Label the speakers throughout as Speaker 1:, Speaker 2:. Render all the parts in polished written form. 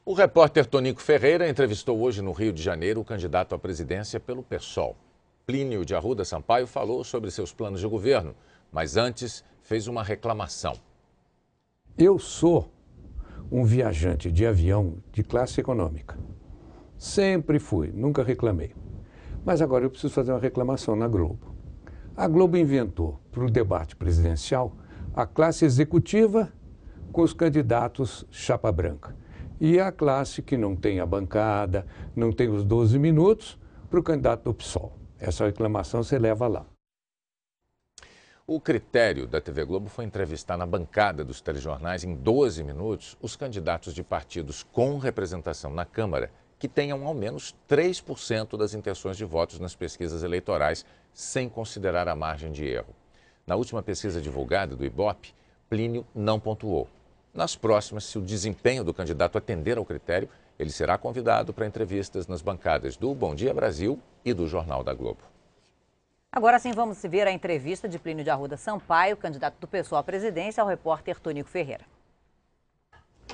Speaker 1: O repórter Tonico Ferreira entrevistou hoje no Rio de Janeiro o candidato à presidência pelo PSOL. Plínio de Arruda Sampaio falou sobre seus planos de governo, mas antes fez uma reclamação.
Speaker 2: Eu sou um viajante de avião de classe econômica. Sempre fui, nunca reclamei. Mas agora eu preciso fazer uma reclamação na Globo. A Globo inventou para o debate presidencial a classe executiva com os candidatos chapa branca. E a classe que não tem a bancada, não tem os 12 minutos, para o candidato do PSOL. Essa reclamação você leva lá.
Speaker 1: O critério da TV Globo foi entrevistar na bancada dos telejornais, em 12 minutos, os candidatos de partidos com representação na Câmara que tenham ao menos 3% das intenções de votos nas pesquisas eleitorais, sem considerar a margem de erro. Na última pesquisa divulgada do Ibope, Plínio não pontuou. Nas próximas, se o desempenho do candidato atender ao critério, ele será convidado para entrevistas nas bancadas do Bom Dia Brasil e do Jornal da Globo.
Speaker 3: Agora sim vamos ver a entrevista de Plínio de Arruda Sampaio, candidato do PSOL à presidência, ao repórter Tonico Ferreira.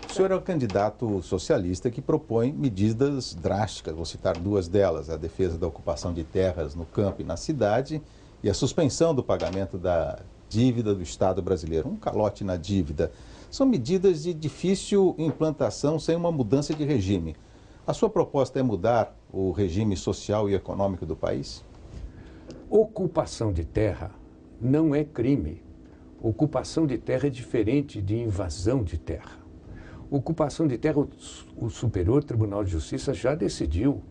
Speaker 4: O senhor é o candidato socialista que propõe medidas drásticas, vou citar duas delas: a defesa da ocupação de terras no campo e na cidade e a suspensão do pagamento da dívida do Estado brasileiro, um calote na dívida. São medidas de difícil implantação sem uma mudança de regime. A sua proposta é mudar o regime social e econômico do país?
Speaker 2: Ocupação de terra não é crime. Ocupação de terra é diferente de invasão de terra. Ocupação de terra, o Superior Tribunal de Justiça já decidiu.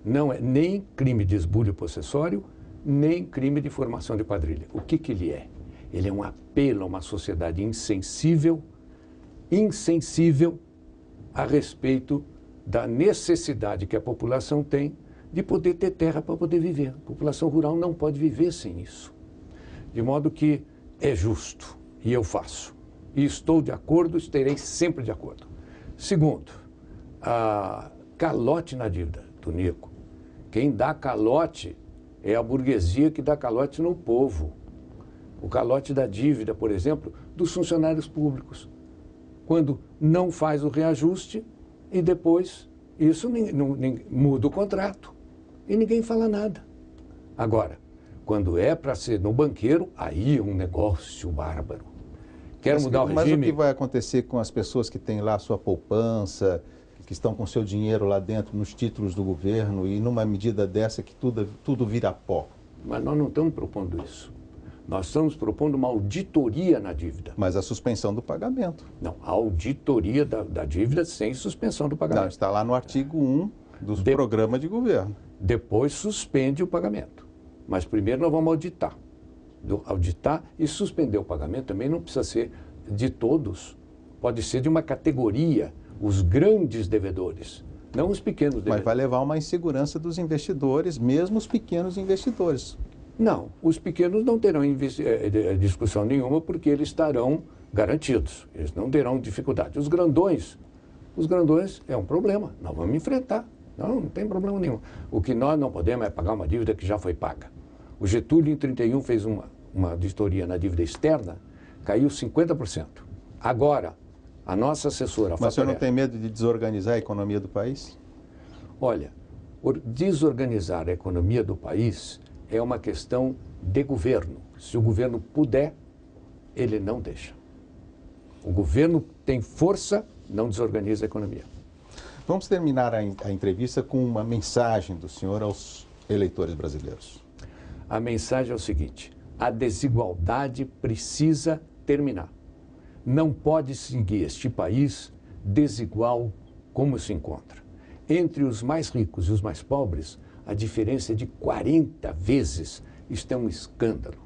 Speaker 2: Não é nem crime de esbulho possessório, nem crime de formação de quadrilha. O que ele é? Ele é um apelo a uma sociedade insensível a respeito da necessidade que a população tem de poder ter terra para poder viver. A população rural não pode viver sem isso. De modo que é justo, e eu faço. E estou de acordo, estarei sempre de acordo. Segundo, a calote na dívida, Tonico. Quem dá calote é a burguesia que dá calote no povo. O calote da dívida, por exemplo, dos funcionários públicos. Quando não faz o reajuste e depois isso muda o contrato e ninguém fala nada. Agora, quando é para ser no banqueiro, aí é um negócio bárbaro. Quer mudar o regime?
Speaker 4: Mas o que vai acontecer com as pessoas que têm lá a sua poupança, que estão com seu dinheiro lá dentro, nos títulos do governo, e numa medida dessa que tudo vira pó?
Speaker 2: Mas nós não estamos propondo isso. Nós estamos propondo uma auditoria na dívida.
Speaker 4: Mas a suspensão do pagamento.
Speaker 2: Não, a auditoria da dívida sem suspensão do pagamento.
Speaker 4: Não, está lá no artigo 1 do programa de governo.
Speaker 2: Depois suspende o pagamento. Mas primeiro nós vamos auditar. Auditar e suspender o pagamento também não precisa ser de todos. Pode ser de uma categoria, os grandes devedores, não os pequenos devedores.
Speaker 4: Mas vai levar a uma insegurança dos investidores, mesmo os pequenos investidores.
Speaker 2: Não, os pequenos não terão discussão nenhuma porque eles estarão garantidos, eles não terão dificuldade. Os grandões é um problema, nós vamos enfrentar, não tem problema nenhum. O que nós não podemos é pagar uma dívida que já foi paga. O Getúlio, em 31, fez uma auditoria na dívida externa, caiu 50%. Agora, a nossa assessora...
Speaker 4: Mas o senhor não tem medo de desorganizar a economia do país?
Speaker 2: Olha, desorganizar a economia do país é uma questão de governo. Se o governo puder, ele não deixa. O governo tem força, não desorganiza a economia.
Speaker 4: Vamos terminar a entrevista com uma mensagem do senhor aos eleitores brasileiros.
Speaker 2: A mensagem é o seguinte: a desigualdade precisa terminar. Não pode seguir este país desigual como se encontra. Entre os mais ricos e os mais pobres, a diferença é de 40 vezes. Isto é um escândalo.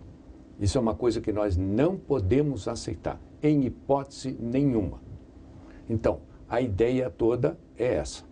Speaker 2: Isso é uma coisa que nós não podemos aceitar, em hipótese nenhuma. Então, a ideia toda é essa.